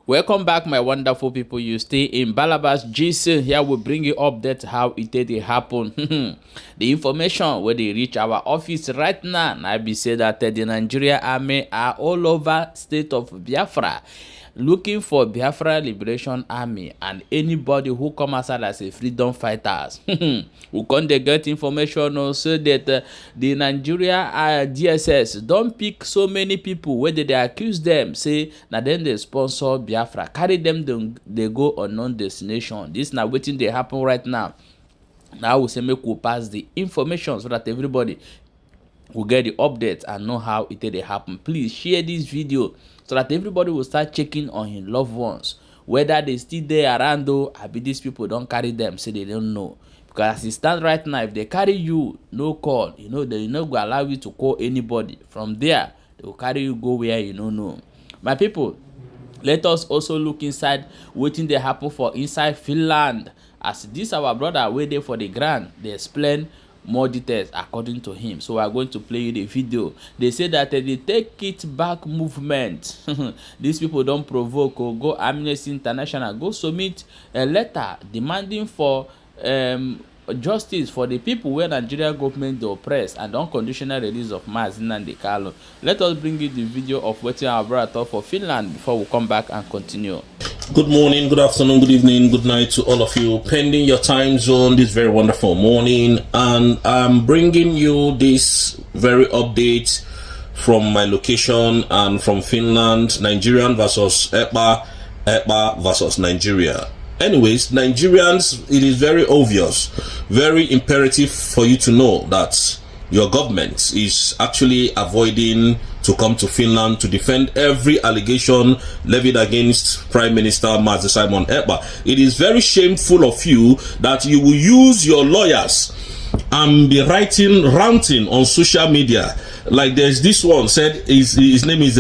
Welcome back, my wonderful people. You stay in Balabas GC. Here we bring you update how it did happen. The information where they reach our office right now. I be say that the Nigeria army are all over state of Biafra, looking for Biafra Liberation Army and anybody who come outside as a freedom fighters. We can't get information also that the Nigeria DSS don't pick so many people where they accuse them, say now then they sponsor Biafra, carry them, they go unknown destination. This now waiting they happen right now. Now we say make we pass the information so that everybody will get the updates and know how it did happen. Please share this video so that everybody will start checking on his loved ones, whether they still there around though. I be these people don't carry them, say they don't know. Because as it stands right now, if they carry you, no call, they not go allow you to call anybody. From there, they will carry you go where you don't know. My people, let us also look inside waiting they happen for inside Finland. As this our brother waiting for the grant, they explain more details according to him. So we are going to play you the video. They say that they take it back movement. These people don't provoke or go Amnesty International, go submit a letter demanding for justice for the people where Nigeria government they oppress and the unconditional release of Mazi Nnamdi Kanu. Let us bring you the video of waiting our brother for Finland before we come back and continue. Good morning, good afternoon, good evening, good night to all of you, pending your time zone this very wonderful morning. And I'm bringing you this very update from my location and from Finland. Nigerian versus EPA versus Nigeria. Anyways, Nigerians, it is very obvious, very imperative for you to know that your government is actually avoiding to come to Finland to defend every allegation levied against Prime Minister Mazi Simon Ekpa. It is very shameful of you that you will use your lawyers and be ranting on social media. Like there's this one said, his name is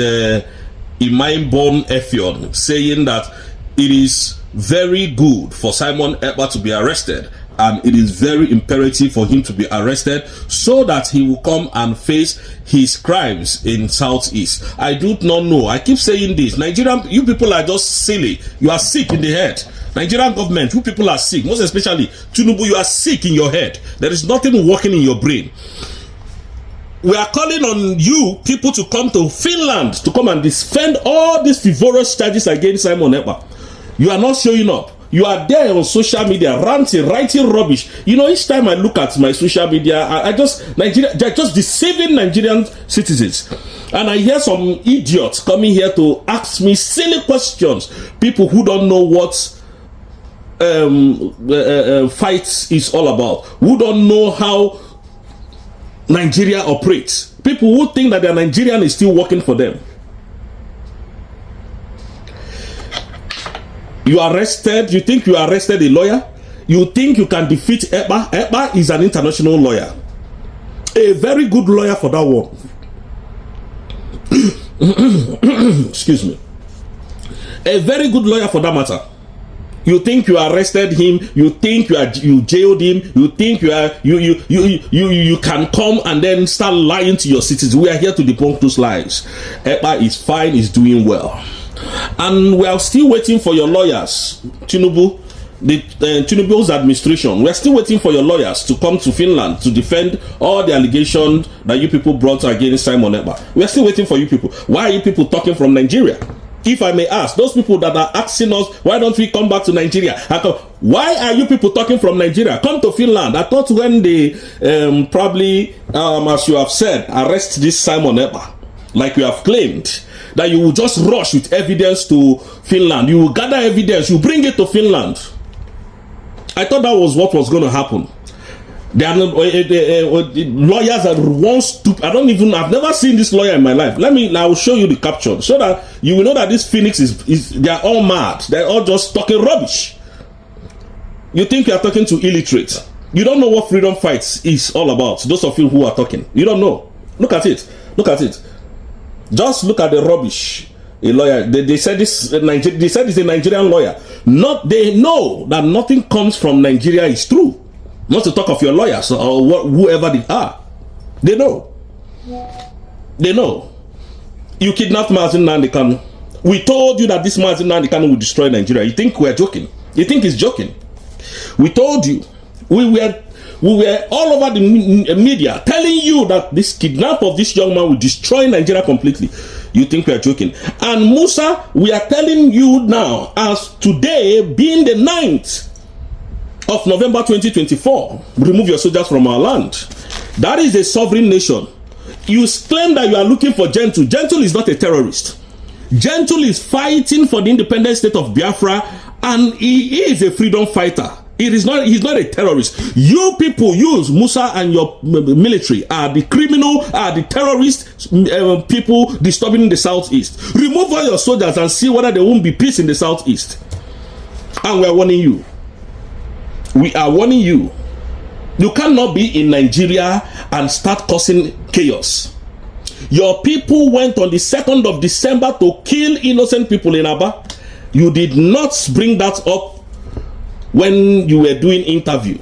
Imaimborn Effion, saying that it is very good for Simon Ekpa to be arrested, and it is very imperative for him to be arrested so that he will come and face his crimes in Southeast. I do not know. I keep saying this. Nigerian, you people are just silly. You are sick in the head. Nigerian government, you people are sick. Most especially Tinubu, you are sick in your head. There is nothing working in your brain. We are calling on you people to come to Finland to come and defend all these frivolous charges against Simon Ekpa. You are not showing up. You are there on social media ranting, writing rubbish. Each time I look at my social media, they're just deceiving Nigerian citizens. And I hear some idiots coming here to ask me silly questions. People who don't know what fights is all about, who don't know how Nigeria operates. People who think that their Nigerian is still working for them. You arrested, you think you arrested a lawyer? You think you can defeat Ekpa? Ekpa is an international lawyer. A very good lawyer for that one. Excuse me. A very good lawyer for that matter. You think you arrested him, you think you jailed him, you think you can come and then start lying to your citizens. We are here to debunk those lies. Ekpa is fine, is doing well. And we are still waiting for your lawyers, Tinubu, Tinubu's administration. We are still waiting for your lawyers to come to Finland to defend all the allegations that you people brought against Simon Ekpa. We are still waiting for you people. Why are you people talking from Nigeria? If I may ask, those people that are asking us, why don't we come back to Nigeria? Why are you people talking from Nigeria? Come to Finland. I thought when they probably, as you have said, arrest this Simon Ekpa, like you have claimed, that you will just rush with evidence to Finland. You will gather evidence, you bring it to Finland. I thought that was what was going to happen. There are lawyers that one stupid. I've never seen this lawyer in my life. I will show you the caption so that you will know that this Phoenix they are all mad. They're all just talking rubbish. You think you are talking to illiterate. You don't know what freedom fights is all about. Those of you who are talking, you don't know. Look at it. Look at it. Just look at the rubbish. A lawyer, they said this. They said it's a Nigerian lawyer. They know that nothing comes from Nigeria is true. Not to talk of your lawyers or whoever they are. They know. They know. You kidnapped Mazi Nnamdi Kanu. We told you that this Mazi Nnamdi Kanu will destroy Nigeria. You think we're joking? You think he's joking? We told you. We were all over the media telling you that this kidnap of this young man will destroy Nigeria completely. You think we are joking? And Musa, we are telling you now, as today being the 9th of November 2024, remove your soldiers from our land. That is a sovereign nation. You claim that you are looking for Gentle. Gentle is not a terrorist. Gentle is fighting for the independent state of Biafra, and he is a freedom fighter. He's not a terrorist. You people use Musa and your military are the criminal, are the terrorist people disturbing the southeast. Remove all your soldiers and see whether there won't be peace in the southeast. And we are warning you. We are warning you. You cannot be in Nigeria and start causing chaos. Your people went on the 2nd of December to kill innocent people in Aba. You did not bring that up when you were doing interview.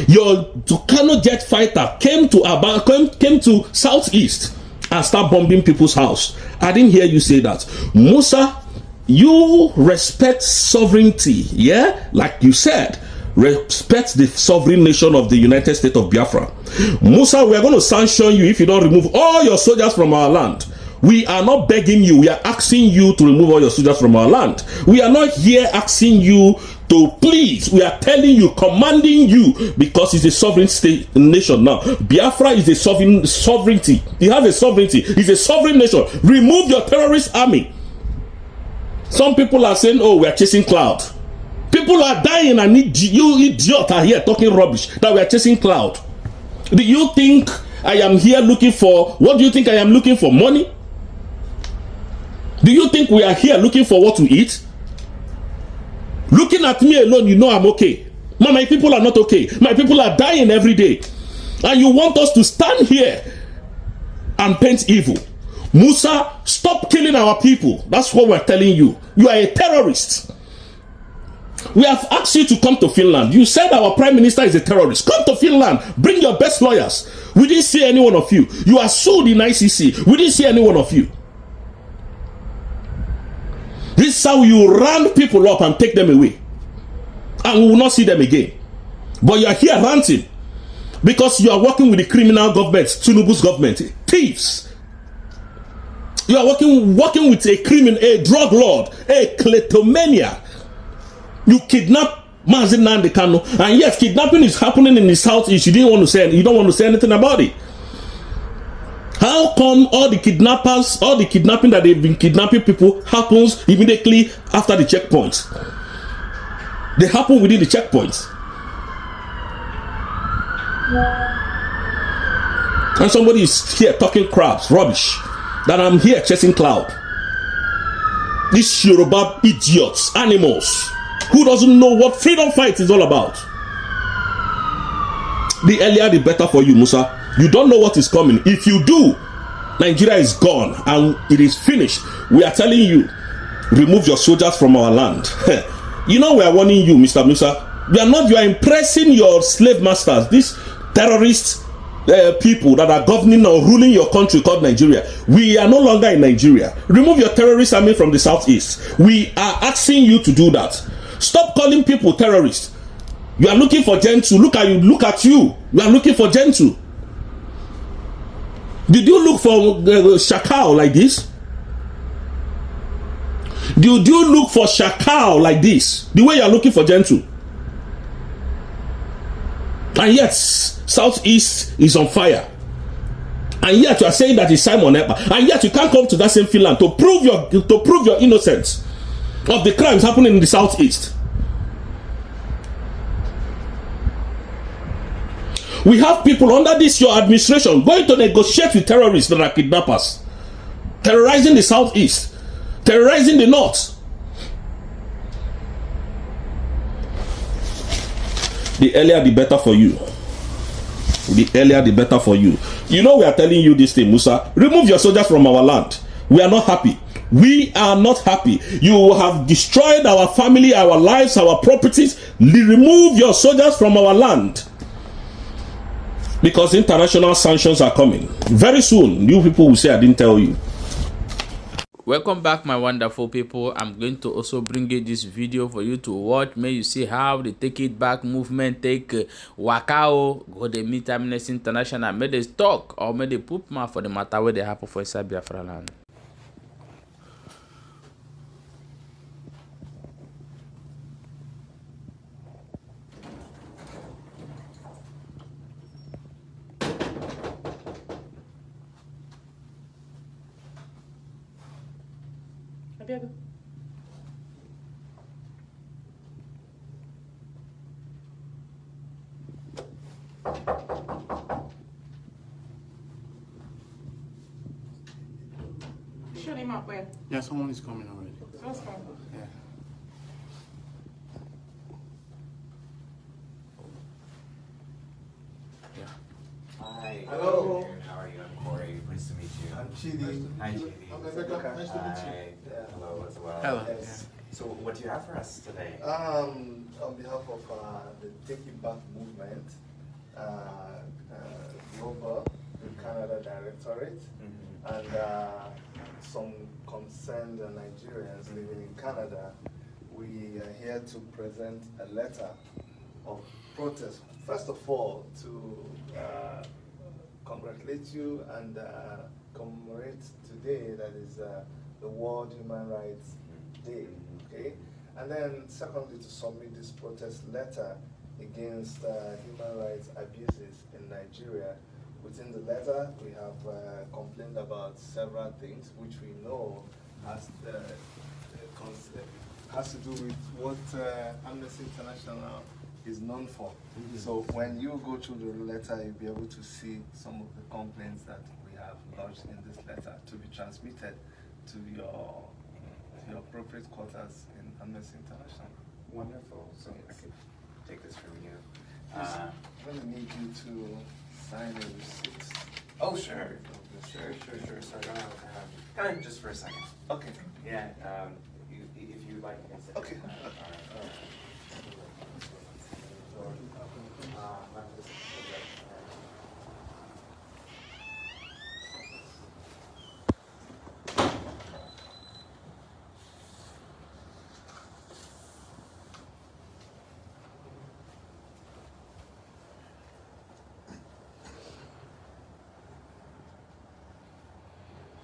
Your Tucano jet fighter came to Aba, came to southeast and start bombing people's house. I didn't hear you say that. Musa, you respect sovereignty, yeah? Like you said, respect the sovereign nation of the United States of Biafra. Musa, we are going to sanction you if you don't remove all your soldiers from our land. We are not begging you. We are asking you to remove all your soldiers from our land. We are not here asking you to please. We are telling you, commanding you, because it's a sovereign state nation now. Biafra is a sovereignty. It has a sovereignty. It's a sovereign nation. Remove your terrorist army. Some people are saying, oh, we are chasing cloud. People are dying, and you idiot are here talking rubbish that we are chasing cloud. Do you think I am here looking for, what do you think I am looking for? Money? Do you think we are here looking for what to eat? Looking at me alone, you know I'm okay. My people are not okay. My people are dying every day. And you want us to stand here and paint evil. Musa, stop killing our people. That's what we're telling you. You are a terrorist. We have asked you to come to Finland. You said our prime minister is a terrorist. Come to Finland. Bring your best lawyers. We didn't see any one of you. You are sued in ICC. We didn't see any one of you. This is how you round people up and take them away. And we will not see them again. But you are here ranting because you are working with the criminal government, Tinubu's government. Thieves. You are working with a criminal, a drug lord, a kleptomania. You kidnap Mazi Nnamdi Kanu, and yes, kidnapping is happening in the southeast. You don't want to say anything about it. How come all the kidnappers, all the kidnapping that they've been kidnapping people happens immediately after the checkpoints? They happen within the checkpoints. And somebody is here talking crap, rubbish, that I'm here chasing cloud. These Yoruba idiots, animals, who doesn't know what freedom fight is all about. The earlier the better for you, Musa. You don't know what is coming. If you do, Nigeria is gone and it is finished. We are telling you, remove your soldiers from our land. You know we are warning you, Mr. Musa. You are impressing your slave masters, these terrorist people that are governing or ruling your country called Nigeria. We are no longer in Nigeria. Remove your terrorist army from the southeast. We are asking you to do that. Stop calling people terrorists. You are looking for Gentle. Look at you. You are looking for Gentle. Did you look for Shakal like this? Did you look for Shakal like this? The way you are looking for Gentle. And yet, Southeast is on fire. And yet you are saying that it's Simon Ekpa. And yet you can't come to that same Finland to prove your innocence of the crimes happening in the Southeast. We have people under this your administration going to negotiate with terrorists that are kidnappers, terrorizing the Southeast, terrorizing the North. The earlier the better for you. The earlier the better for you. You know we are telling you this thing, Musa. Remove your soldiers from our land. We are not happy. We are not happy. You have destroyed our family, our lives, our properties. Remove your soldiers from our land. Because international sanctions are coming. Very soon, you people will say I didn't tell you. Welcome back, my wonderful people. I'm going to also bring you this video for you to watch. May you see how the Take It Back movement take wakao go they meet Amnesty International. May they talk or may they put mouth for the matter where they happen for inside Biafra land. Shut him up, where? Yeah, someone is coming already. Someone's coming. Yeah. Hi. Hello. How are you? I'm Corey. Nice to meet you. I'm Chidi. Hi, Chidi. Nice to meet you. Hi. Hello as well. Hello. Yes. So, what do you have for us today? On behalf of the Take It Back movement, Global, the Canada Directorate, and some concerned Nigerians living in Canada, we are here to present a letter of protest. First of all, to congratulate you and commemorate today, that is the World Human Rights Day, okay? And then secondly, to submit this protest letter against human rights abuses in Nigeria. Within the letter, we have complained about several things which we know has to do with what Amnesty International is known for. So when you go through the letter, you'll be able to see some of the complaints that we have lodged in this letter to be transmitted to your appropriate quarters in Amnesty International. Wonderful. So, I can take this from you. I'm going to need you to sign a receipt. Oh, sure. Sure. So, come in just for a second. Okay. Yeah. If you'd like, you can sit. Okay. All right.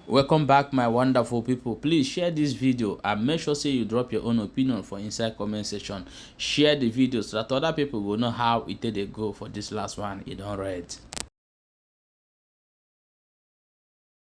Welcome back, my wonderful people. Please share this video and make sure say you drop your own opinion for inside comment section. Share the video so that other people will know how it did they go for this last one. You don't read.